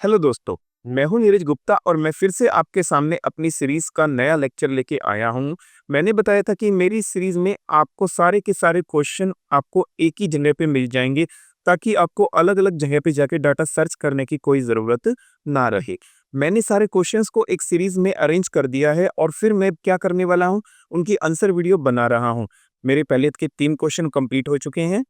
Hello दोस्तों, मैं हूं नीरज गुप्ता और मैं फिर से आपके सामने अपनी सीरीज का नया लेक्चर लेके आया हूं। मैंने बताया था कि मेरी सीरीज में आपको सारे के सारे क्वेश्चन आपको एक ही जगह पे मिल जाएंगे, ताकि आपको अलग-अलग जगह पे जाके डाटा सर्च करने की कोई ज़रूरत ना रहे। मैंने सारे क्वेश्चंस को एक सीरीज में अरेंज कर दिया है और फिर मैं क्या करने वाला हूं, उनकी आंसर वीडियो बना रहा हूं। मेरे पहले के 3 क्वेश्चन कंप्लीट हो चुके हैं,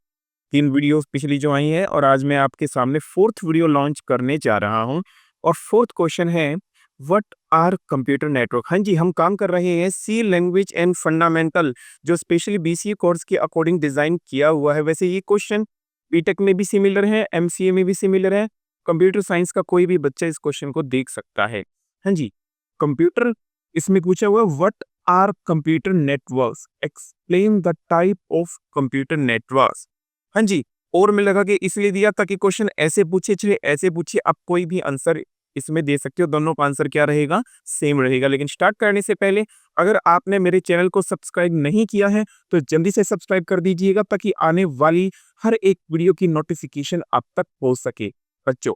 3 वीडियोस पिछली जो आई हैं, और आज मैं आपके सामने 4th वीडियो लॉन्च करने जा रहा हूं। और 4th क्वेश्चन है, व्हाट आर कंप्यूटर नेटवर्क। हाँ जी, हम काम कर रहे हैं सी लैंग्वेज एंड फंडामेंटल, जो स्पेशली बीसीए कोर्स के अकॉर्डिंग डिजाइन किया हुआ है। वैसे ये क्वेश्चन बीटेक में भी सिमिलर है, एमसीए में भी सिमिलर है। कंप्यूटर साइंस का कोई भी बच्चा इस क्वेश्चन को देख सकता है। हाँ जी, कंप्यूटर इसमें पूछा हुआ, what are computer networks, explain the type of computer networks. हाँ जी, और में लगा के इसलिए दिया ताकि क्वेश्चन ऐसे पूछे चाहे ऐसे पूछे, आप कोई भी आंसर इसमें दे सकते हो। दोनों का आंसर क्या रहेगा, सेम रहेगा। लेकिन स्टार्ट करने से पहले अगर आपने मेरे चैनल को सब्सक्राइब नहीं किया है तो जल्दी से सब्सक्राइब कर दीजिएगा, ताकि आने वाली हर एक वीडियो की नोटिफिकेशन आप तक पहुंच सके। बच्चों,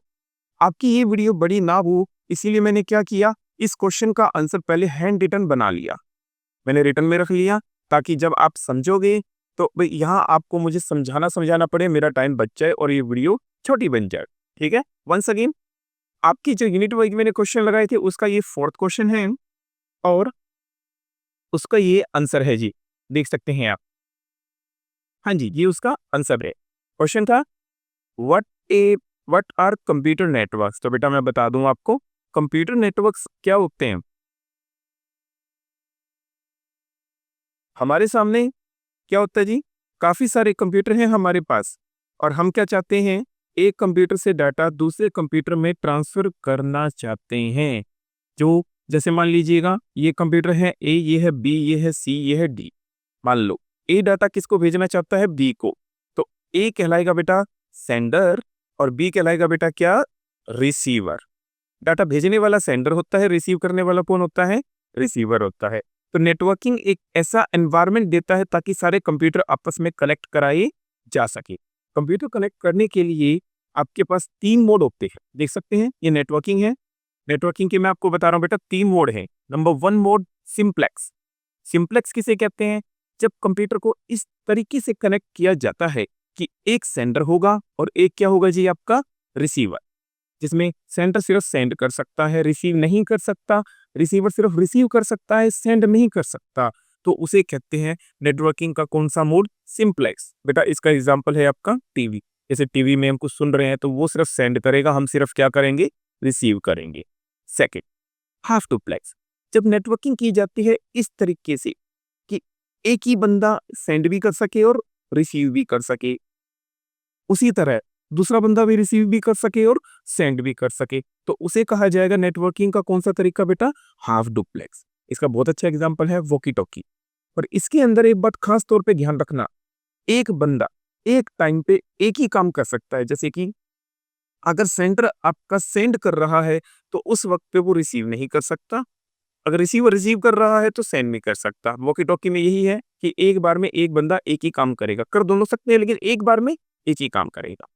आपकी ये वीडियो बड़ी ना हो, इसीलिए मैंने क्या किया, इस क्वेश्चन का आंसर पहले हैंड रिटन बना लिया। मैंने रिटर्न में रख लिया, ताकि जब आप समझोगे तो भाई यहाँ आपको मुझे समझाना पड़े, मेरा टाइम बच जाए और ये वीडियो छोटी बन जाए। ठीक है, वंस अगेन आपकी जो यूनिट वाइज मैंने क्वेश्चन लगाए थे उसका ये 4th क्वेश्चन है और उसका ये आंसर है जी, देख सकते हैं आप। हाँ जी, ये उसका आंसर है। क्वेश्चन था, what a what are computer networks. तो बेटा मैं बता दूं आपको, कंप्यूटर नेटवर्क्स क्या होते हैं। हमारे सामने क्या होता है जी, काफी सारे कंप्यूटर हैं हमारे पास, और हम क्या चाहते हैं, एक कंप्यूटर से डाटा दूसरे कंप्यूटर में ट्रांसफर करना चाहते हैं। जो जैसे मान लीजिएगा, ये कंप्यूटर है ए, ये है बी, ये है सी, ये है डी। मान लो ए डाटा किसको भेजना चाहता है, बी को, तो ए कहलाएगा बेटा सेंडर और बी कहलाएगा बेटा क्या, रिसीवर। डाटा भेजने वाला सेंडर होता है, रिसीव करने वाला कौन होता है, रिसीवर होता है। तो नेटवर्किंग एक ऐसा एनवायरनमेंट देता है ताकि सारे कंप्यूटर आपस में कनेक्ट कराए जा सके। कंप्यूटर कनेक्ट करने के लिए आपके पास 3 मोड होते हैं, देख सकते हैं, ये नेटवर्किंग है। नेटवर्किंग के मैं आपको बता रहा हूं बेटा, 3 मोड है। Number 1 mode simplex. सिंप्लेक्स किसे कहते हैं, जब कंप्यूटर को इस तरीके से कनेक्ट किया जाता है कि एक सेंडर होगा और एक क्या होगा जी, आपका रिसीवर, जिसमें सेंडर सिर्फ सेंड कर सकता है, रिसीव नहीं कर सकता। रिसीवर सिर्फ रिसीव कर सकता है, सेंड नहीं कर सकता। तो उसे कहते हैं नेटवर्किंग का कौन सा मोड, सिंप्लेक्स। बेटा इसका एग्जांपल है आपका टीवी। जैसे टीवी में हम कुछ सुन रहे हैं तो वो सिर्फ सेंड करेगा, हम सिर्फ क्या करेंगे, रिसीव करेंगे। Second, half duplex. जब नेटवर्किंग की जाती है इस तरीके से कि एक ही बंदा सेंड भी कर सके और रिसीव भी कर सके, उसी तरह दूसरा बंदा भी रिसीव भी कर सके और सेंड भी कर सके, तो उसे कहा जाएगा नेटवर्किंग का कौन सा तरीका बेटा, हाफ डुप्लेक्स। इसका बहुत अच्छा एग्जांपल है वॉकी टॉकी। और इसके अंदर एक बात खास तौर पे ध्यान रखना, एक बंदा एक टाइम पे एक ही काम कर सकता है। जैसे कि अगर सेंडर आपका सेंड कर रहा है तो उस वक्त पे वो रिसीव नहीं कर सकता, अगर रिसीवर रिसीव कर रहा है तो सेंड नहीं कर सकता। वॉकी टॉकी में यही है कि एक बार में एक बंदा एक ही काम करेगा, कर दोनों सकते हैं लेकिन एक बार में एक ही काम करेगा।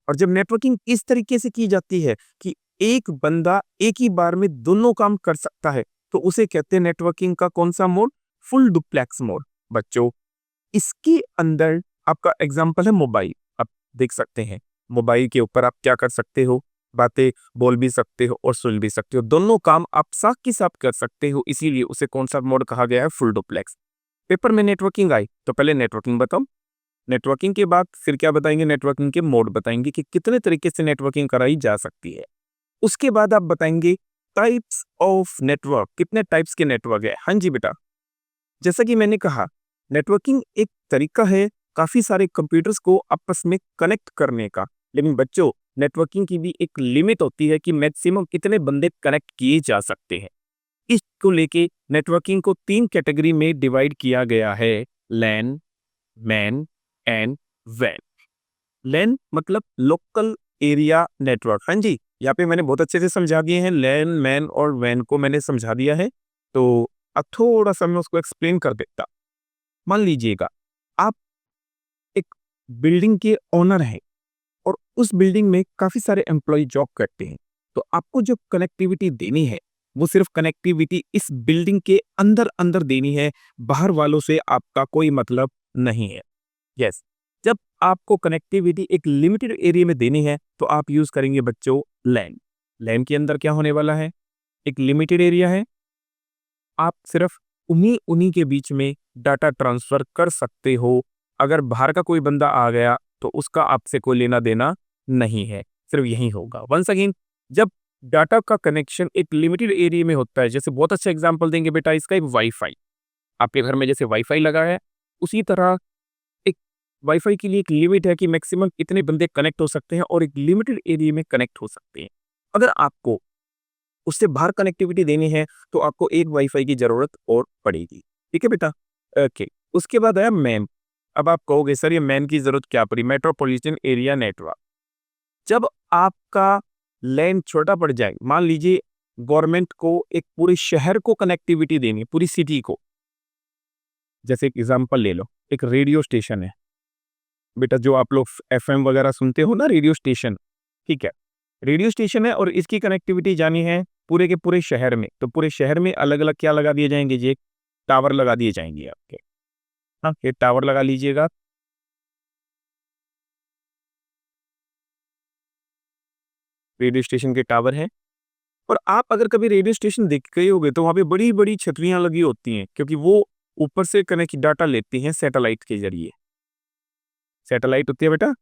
और जब नेटवर्किंग इस तरीके से की जाती है कि एक बंदा एक ही बार में दोनों काम कर सकता है, तो उसे कहते हैं नेटवर्किंग का कौन सा मोड, फुल डुप्लेक्स मोड। बच्चों, इसके अंदर आपका एग्जांपल है मोबाइल। आप देख सकते हैं मोबाइल के ऊपर आप क्या कर सकते हो, बातें बोल भी सकते हो और सुन भी सकते हो, दोनों काम आप साथ के साथ कर सकते हो, इसीलिए उसे कौन सा मोड कहा गया है, फुल डुप्लेक्स। पेपर में नेटवर्किंग आई तो पहले नेटवर्किंग बताओ, नेटवर्किंग के बाद फिर क्या बताएंगे, नेटवर्किंग के मोड बताएंगे कि कितने तरीके से नेटवर्किंग कराई जा सकती है। उसके बाद आप बताएंगे टाइप्स ऑफ नेटवर्क, कितने टाइप्स के नेटवर्क है। हाँ जी बेटा, जैसा कि मैंने कहा, नेटवर्किंग एक तरीका है काफी सारे कंप्यूटर्स को आपस में कनेक्ट करने का। लेकिन बच्चों, नेटवर्किंग की भी एक लिमिट होती है कि मैक्सिमम कितने बंदे कनेक्ट किए जा सकते हैं। इसको लेके नेटवर्किंग को 3 कैटेगरी में डिवाइड किया गया है, लैन, मैन एंड वैन। लैन मतलब लोकल एरिया नेटवर्क। हाँ जी, यहाँ पे मैंने बहुत अच्छे से समझा दिए हैं, लैन, मैन और वैन को मैंने समझा दिया है। तो अब थोड़ा सा मैं उसको एक्सप्लेन कर देता। मान लीजिएगा आप एक बिल्डिंग के ओनर हैं और उस बिल्डिंग में काफी सारे एम्प्लॉय जॉब करते हैं। तो आपको जो कनेक्टिविटी देनी है वो सिर्फ कनेक्टिविटी इस बिल्डिंग के अंदर अंदर देनी है, बाहर वालों से आपका कोई मतलब नहीं है। यस, जब आपको कनेक्टिविटी एक लिमिटेड एरिया में देनी है तो आप यूज करेंगे बच्चों लैन। लैन के अंदर क्या होने वाला है, एक लिमिटेड एरिया है, आप सिर्फ उन्हीं उन्हीं के बीच में डाटा ट्रांसफर कर सकते हो। अगर बाहर का कोई बंदा आ गया तो उसका आपसे कोई लेना देना नहीं है, सिर्फ यही होगा। वंस अगेन, जब डाटा का कनेक्शन एक लिमिटेड एरिया में होता है, जैसे बहुत अच्छा एग्जांपल देंगे बेटा इसका, एक वाईफाई। आपके घर में जैसे वाईफाई लगा है, उसी तरह एक वाईफाई के लिए एक लिमिट है कि मैक्सिमम इतने बंदे कनेक्ट हो सकते हैं और एक लिमिटेड एरिया में कनेक्ट हो सकते हैं। अगर आपको उससे बाहर कनेक्टिविटी देनी है तो आपको एक वाईफाई की जरूरत और पड़ेगी। ठीक है बेटा, ओके। उसके बाद आया मैन। अब आप कहोगे सर ये मैन की जरूरत क्या पड़ी, मेट्रोपॉलिटन एरिया नेटवर्क। जब आपका लैन छोटा पड़ जाए, मान लीजिए गवर्नमेंट को एक पूरे शहर को कनेक्टिविटी देनी है, पूरी सिटी को। जैसे एक एग्जांपल ले लो, एक रेडियो स्टेशन है बेटा, जो आप लोग एफएम वगैरह सुनते हो ना, रेडियो स्टेशन। ठीक है, रेडियो स्टेशन है और इसकी कनेक्टिविटी जानी है पूरे के पूरे शहर में। तो पूरे शहर में अलग अलग क्या लगा दिए जाएंगे जी, टावर लगा दिए जाएंगे आपके। हाँ, ये टावर लगा लीजिएगा। रेडियो स्टेशन के टावर है। और आप अगर कभी रेडियो स्टेशन देख गए होगे तो वहां पे बड़ी बड़ी छतरियां लगी होती हैं, क्योंकि वो ऊपर से कनेक्ट डाटा लेती हैं सैटेलाइट के जरिए। सैटेलाइट होती है बेटा,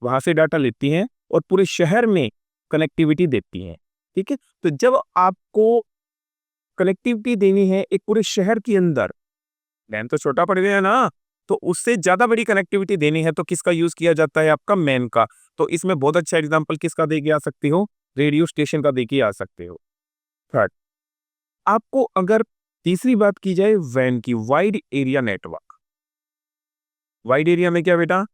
वहां से डाटा लेती हैं और पूरे शहर में कनेक्टिविटी देती हैं। ठीक है, तो जब आपको कनेक्टिविटी देनी है एक पूरे शहर के अंदर, लैन तो छोटा पड़ गया ना, तो उससे ज्यादा बड़ी कनेक्टिविटी देनी है तो किसका यूज किया जाता है, आपका मैन का। तो इसमें बहुत अच्छा एग्जांपल किसका दे के आ सकते हो, रेडियो स्टेशन का दे के आ सकते हो। थर्ड, आपको अगर तीसरी बात की जाए वैन की, wide area network. Wide area में क्या बेटा,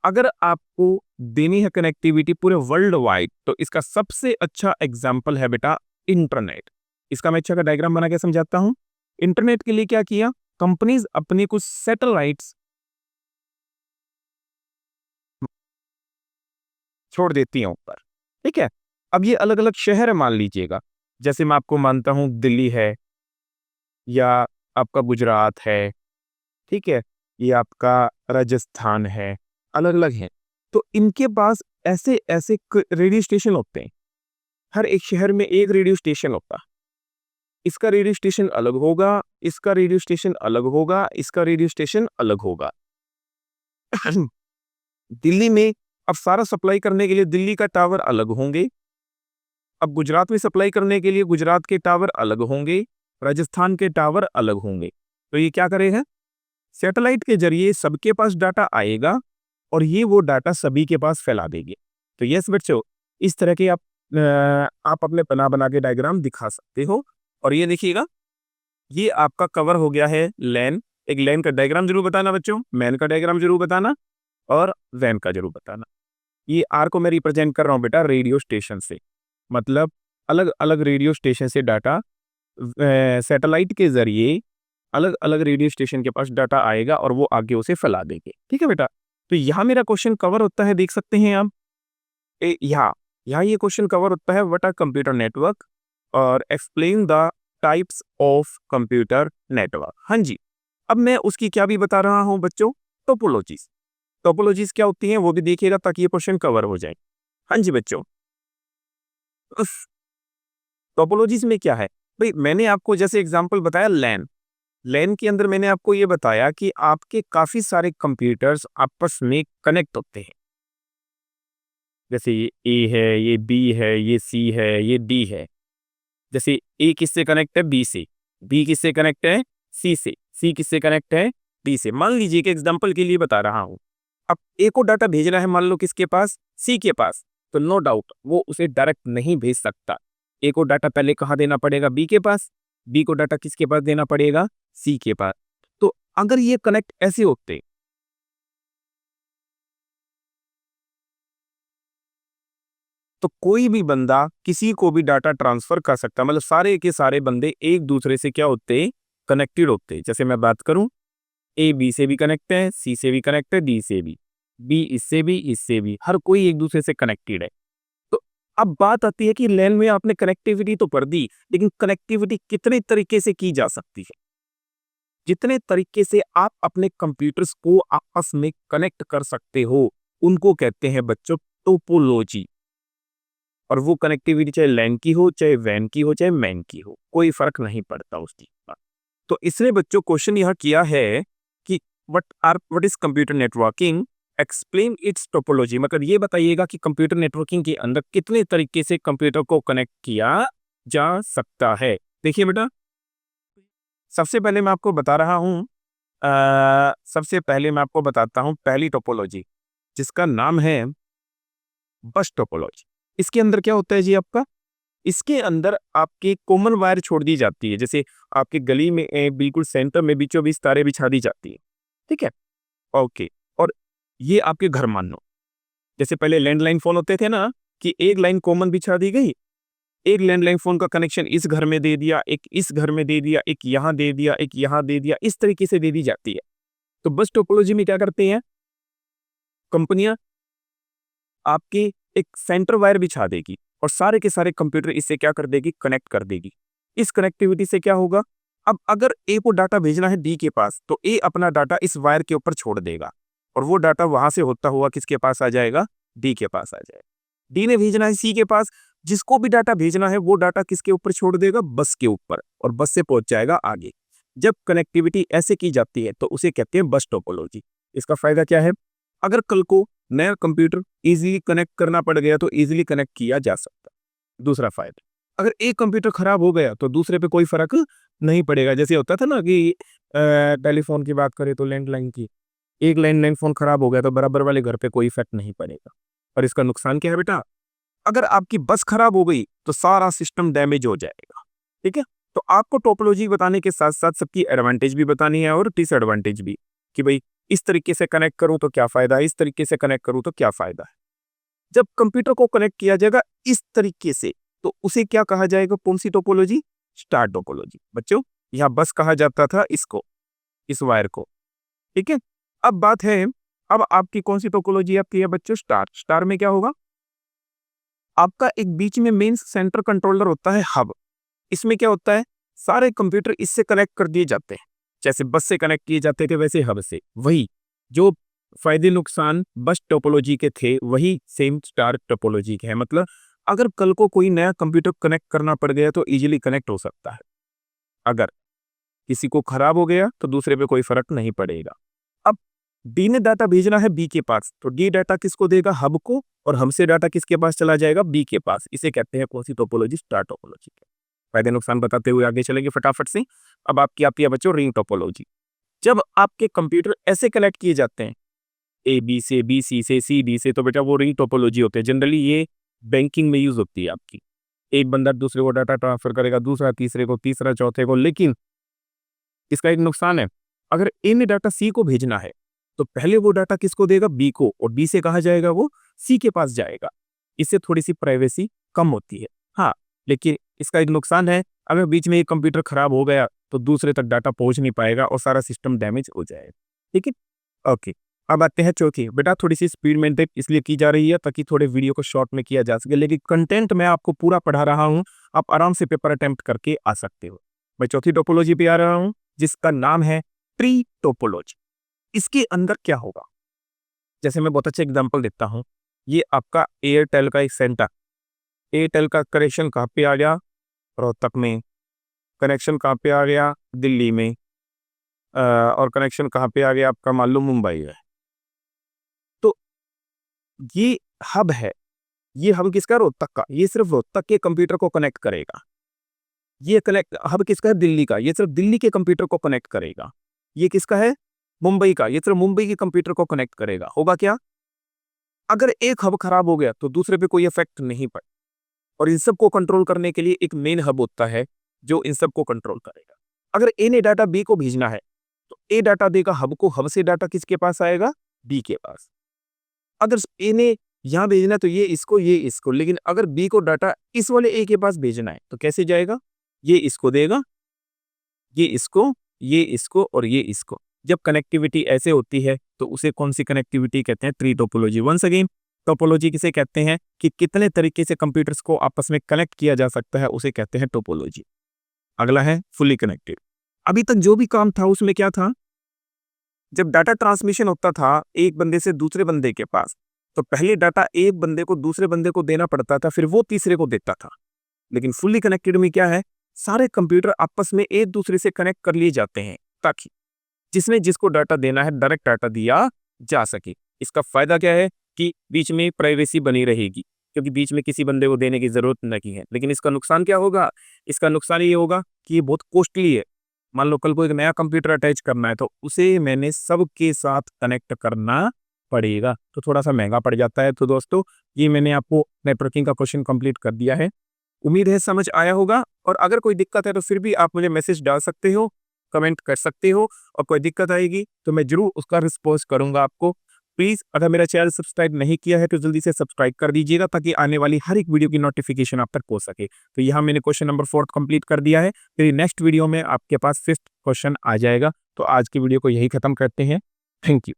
अगर आपको देनी है कनेक्टिविटी पूरे वर्ल्ड वाइड, तो इसका सबसे अच्छा एग्जांपल है बेटा इंटरनेट। इसका मैं अच्छा का डायग्राम बना के समझाता हूं। इंटरनेट के लिए क्या किया, कंपनीज अपने कुछ सैटेलाइट्स छोड़ देती हैं ऊपर। ठीक है, अब ये अलग अलग शहर है मान लीजिएगा, जैसे मैं आपको मानता हूं दिल्ली है, या आपका गुजरात है, ठीक है, ये आपका राजस्थान है, अलग अलग है। तो इनके पास ऐसे ऐसे रेडियो स्टेशन होते हैं। हर एक शहर में एक रेडियो स्टेशन होता है। इसका रेडियो स्टेशन अलग होगा, इसका रेडियो स्टेशन अलग होगा, इसका रेडियो स्टेशन अलग होगा। दिल्ली में अब सारा सप्लाई करने के लिए दिल्ली का टावर अलग होंगे। अब गुजरात में सप्लाई करने के लिए गुजरात के टावर अलग होंगे, राजस्थान के टावर अलग होंगे। तो ये क्या करेगा, सैटेलाइट के जरिए सबके पास डाटा आएगा और ये वो डाटा सभी के पास फैला देंगे। तो यस बच्चों, इस तरह के आप अपने बना बना के डायग्राम दिखा सकते हो। और ये देखिएगा, ये आपका कवर हो गया है लैन। एक लैन का डायग्राम जरूर बताना बच्चों, मैन का डायग्राम जरूर बताना और वैन का जरूर बताना। ये आर को मैं रिप्रेजेंट कर रहा हूँ बेटा रेडियो स्टेशन से, मतलब अलग अलग रेडियो स्टेशन से डाटा सैटेलाइट के जरिए अलग अलग रेडियो स्टेशन के पास डाटा आएगा और वो आगे उसे फैला देंगे। ठीक है बेटा, तो यहाँ मेरा क्वेश्चन कवर होता है, देख सकते हैं आप। यहाँ यहाँ ये क्वेश्चन कवर होता है व्हाट आर कंप्यूटर नेटवर्क और explain the types of computer network. हाँ जी, अब मैं उसकी क्या भी बता रहा हूँ बच्चों, टोपोलॉजीज। टोपोलॉजीज क्या होती हैं वो भी देखिएगा ताकि ये क्वेश्चन कवर हो जाए। हाँ जी बच्चों, टोपोलॉजीज में क्या है भाई, मैंने आपको जैसे एग्जांपल बताया लैन। लैन के अंदर मैंने आपको ये बताया कि आपके काफी सारे कंप्यूटर्स आपस में कनेक्ट होते हैं। जैसे ये ए है, ये बी है, ये सी है, ये डी है। जैसे ए किससे कनेक्ट है, बी से, बी किससे कनेक्ट है, सी से, सी किससे कनेक्ट है, डी से। मान लीजिए कि एग्जांपल के लिए बता रहा हूं, अब ए को डाटा भेजना है मान लो किसके पास, सी के पास, तो नो डाउट वो उसे डायरेक्ट नहीं भेज सकता। ए को डाटा पहले कहाँ देना पड़ेगा, बी के पास, बी को डाटा किसके पास देना पड़ेगा, सी के पास। तो अगर ये कनेक्ट ऐसे होते तो कोई भी बंदा किसी को भी डाटा ट्रांसफर कर सकता, मतलब सारे के सारे बंदे एक दूसरे से क्या होते, कनेक्टेड होते। जैसे मैं बात करूं, ए बी से भी कनेक्ट है, सी से भी कनेक्ट है, डी से भी, बी इससे भी, इससे भी, हर कोई एक दूसरे से कनेक्टेड है। तो अब बात आती है कि लैन में आपने कनेक्टिविटी तो कर दी, लेकिन कनेक्टिविटी कितने तरीके से की जा सकती है? जितने तरीके से आप अपने कंप्यूटर्स को आपस में कनेक्ट कर सकते हो, उनको कहते हैं बच्चों टोपोलॉजी। और वो कनेक्टिविटी चाहे लैन की हो, चाहे वैन की हो, चाहे मैन की हो, कोई फर्क नहीं पड़ता उस चीज का। तो इसलिए बच्चों क्वेश्चन यहाँ किया है कि what is computer networking, explain it's topology. मतलब ये बताइएगा कि कंप्यूटर नेटवर्किंग के अंदर कितने तरीके से कंप्यूटर को कनेक्ट किया जा सकता है। देखिए बेटा, सबसे पहले मैं आपको बता रहा हूँ, सबसे पहले मैं आपको बताता हूँ पहली टोपोलॉजी, जिसका नाम है बस टोपोलॉजी। इसके अंदर क्या होता है जी आपका, इसके अंदर आपके कॉमन वायर छोड़ दी जाती है। जैसे आपके गली में बिल्कुल सेंटर में बीचों बीच तारे बिछा दी जाती है, ठीक है, ओके। और ये आपके घर मान लो, जैसे पहले लैंडलाइन फोन होते थे ना, कि एक लाइन कॉमन बिछा दी गई, एक लैंडलाइन फोन का कनेक्शन इस घर में दे दिया, एक इस घर में दे दिया, एक यहाँ दे दिया, एक यहाँ दे दिया, इस तरीके से दे दी जाती है। तो बस टोपोलॉजी में क्या करते हैं कंपनियां, आपकी एक सेंटर वायर बिछा देगी और सारे के सारे कंप्यूटर इससे क्या कर देगी, कनेक्ट कर देगी। इस कनेक्टिविटी से क्या होगा, अब अगर ए को डाटा भेजना है डी के पास, तो ए अपना डाटा इस वायर के ऊपर छोड़ देगा और वो डाटा वहां से होता हुआ किसके पास आ जाएगा, डी के पास आ जाएगा। डी ने भेजना है सी के पास, जिसको भी डाटा भेजना है वो डाटा किसके ऊपर छोड़ देगा, बस के ऊपर, और बस से पहुंच जाएगा आगे। जब कनेक्टिविटी ऐसे की जाती है तो उसे कहते हैं बस टोपोलॉजी। इसका फायदा क्या है, अगर कल को नया कंप्यूटर इजीली कनेक्ट करना पड़ गया तो इजीली कनेक्ट किया जा सकता। दूसरा फायदा, अगर एक कंप्यूटर खराब हो गया तो दूसरे पे कोई फर्क नहीं पड़ेगा। जैसे होता था ना कि टेलीफोन की बात करें तो लैंडलाइन की, एक लैंडलाइन फोन खराब हो गया तो बराबर वाले घर पे कोई इफेक्ट नहीं पड़ेगा। और इसका नुकसान क्या है बेटा, अगर आपकी बस खराब हो गई तो सारा सिस्टम डैमेज हो जाएगा, ठीक है। तो आपको टोपोलॉजी बताने के साथ साथ सबकी एडवांटेज भी बतानी है और डिसएडवांटेज भी, कि भाई इस तरीके से कनेक्ट करूं तो क्या फायदा है, इस तरीके से कनेक्ट करूं तो क्या फायदा है। जब कंप्यूटर को कनेक्ट किया जाएगा इस तरीके से, तो उसे क्या कहा जाएगा, कौन सी टोपोलॉजी, स्टार टोपोलॉजी। बच्चों यहां बस कहा जाता था इसको, इस वायर को, ठीक है। अब बात है, अब आपकी कौन सी टोपोलॉजी आपकी है बच्चों, स्टार। स्टार में क्या होगा, आपका एक बीच में मेन सेंटर कंट्रोलर होता है, हब। इसमें क्या होता है, सारे कंप्यूटर इससे कनेक्ट कर दिए जाते हैं, जैसे बस से कनेक्ट किए जाते थे वैसे हब से। वही जो फायदे नुकसान बस टोपोलॉजी के थे वही सेम स्टार टोपोलॉजी के हैं। मतलब अगर कल को कोई नया कंप्यूटर कनेक्ट करना पड़ गया तो इजीली कनेक्ट हो सकता है, अगर किसी को खराब हो गया तो दूसरे पे कोई फर्क नहीं पड़ेगा। अब डी ने डाटा भेजना है बी के पास, तो डी डाटा किसको देगा, हब को, और हमसे डाटा किसके पास चला जाएगा, बी के पास। इसे कहते हैं कौन सी टोपोलॉजी, स्टार टोपोलॉजी। फायदे नुकसान बताते हुए आगे चलेंगे फटाफट से। अब आपकी आती है बच्चों रिंग टोपोलॉजी। जब आपके कंप्यूटर ऐसे कनेक्ट किए जाते हैं, ए बी से, बी सी से, सी डी से, तो बेटा वो रिंग टोपोलॉजी होते हैं। जनरली ये बैंकिंग में यूज होती है आपकी। एक बंदा दूसरे को डाटा ट्रांसफर करेगा, दूसरा तीसरे को, तीसरा चौथे को। लेकिन इसका एक नुकसान है, अगर ए ने डाटा सी को भेजना है तो पहले वो डाटा किसको देगा, बी को, और बी से कहा जाएगा वो सी के पास जाएगा। इससे थोड़ी सी प्राइवेसी कम होती है। हाँ, लेकिन इसका एक नुकसान है, अगर बीच में एक कंप्यूटर खराब हो गया तो दूसरे तक डाटा पहुंच नहीं पाएगा और सारा सिस्टम डैमेज हो जाएगा, ठीक है। ओके, अब आते हैं चौथी। बेटा थोड़ी सी स्पीड मेंटेन इसलिए की जा रही है ताकि थोड़े वीडियो को शॉर्ट में किया जा सके, लेकिन कंटेंट मैं आपको पूरा पढ़ा रहा हूं, आप आराम से पेपर अटेम्प्ट करके आ सकते हो। मैं चौथी टोपोलॉजी पे आ रहा हूं, जिसका नाम है ट्री टोपोलॉजी। इसके अंदर क्या होगा, जैसे मैं बहुत अच्छे एग्जांपल देता हूं। ये आपका एयरटेल का एक सेंटर, एयरटेल का कनेक्शन कहाँ पे आ गया, रोहतक में। कनेक्शन कहाँ पे आ गया, दिल्ली में। और कनेक्शन कहाँ पे आ गया आपका, मालूम मुंबई है। तो ये हब है, ये हब किसका, रोहतक का। ये सिर्फ रोहतक के कंप्यूटर को कनेक्ट करेगा। ये कनेक्ट हब किसका है, दिल्ली का। ये सिर्फ दिल्ली के कंप्यूटर को कनेक्ट करेगा। ये किसका है, मुंबई का। ये सिर्फ मुंबई के कंप्यूटर को कनेक्ट करेगा। होगा क्या, अगर एक हब खराब हो गया तो दूसरे पे कोई इफेक्ट नहीं पड़े। और इन सब को कंट्रोल करने के लिए एक मेन हब होता है जो इन सब को कंट्रोल करेगा। अगर ए ने डाटा बी को भेजना है तो ए डाटा देगा हब को, हब से डाटा किसके पास आएगा, बी के पास। अगर ए ने यहां भेजना है तो ये इसको, ये इसको। लेकिन अगर बी को डाटा इस वाले ए के पास भेजना है तो कैसे जाएगा, ये इसको देगा, ये इसको, ये इसको, और ये इसको। जब कनेक्टिविटी ऐसे होती है तो उसे कौन सी कनेक्टिविटी कहते हैं, tree topology. Once again, topology किसे कहते हैं कि कितने तरीके से कंप्यूटर्स को आपस में कनेक्ट किया जा सकता है, उसे कहते हैं टोपोलॉजी। अगला है फुली कनेक्टेड। अभी तक जो भी काम था उसमें क्या था, जब डाटा ट्रांसमिशन होता था एक बंदे से दूसरे बंदे के पास, तो पहले डाटा एक बंदे को दूसरे बंदे को देना पड़ता था, फिर वो तीसरे को देता था। लेकिन फुली कनेक्टेड में क्या है, सारे कंप्यूटर आपस में एक दूसरे से कनेक्ट कर लिए जाते हैं ताकि जिसने जिसको डाटा देना है डायरेक्ट डाटा दिया जा सके। इसका फायदा क्या है कि बीच में प्राइवेसी बनी रहेगी, क्योंकि बीच में किसी बंदे को देने की जरूरत नहीं है। लेकिन इसका नुकसान क्या होगा, इसका नुकसान ये होगा कि ये बहुत कॉस्टली है। मान लो कल को एक नया कंप्यूटर अटैच करना है तो उसे मैंने सबके साथ कनेक्ट करना पड़ेगा, तो थोड़ा सा महंगा पड़ जाता है। तो दोस्तों, ये मैंने आपको नेटवर्किंग का क्वेश्चन कंप्लीट कर दिया है। उम्मीद है समझ आया होगा, और अगर कोई दिक्कत है तो फिर भी आप मुझे मैसेज डाल सकते हो, कमेंट कर सकते हो, और कोई दिक्कत आएगी तो मैं जरूर उसका रिस्पॉन्स करूंगा आपको। प्लीज़ अगर मेरा चैनल सब्सक्राइब नहीं किया है तो जल्दी से सब्सक्राइब कर दीजिएगा, ताकि आने वाली हर एक वीडियो की नोटिफिकेशन आप तक पहुंच सके। तो यहाँ मैंने क्वेश्चन नंबर 4 कंप्लीट कर दिया है। फिर नेक्स्ट वीडियो में आपके पास 5th क्वेश्चन आ जाएगा। तो आज की वीडियो को यही खत्म करते हैं। Thank you.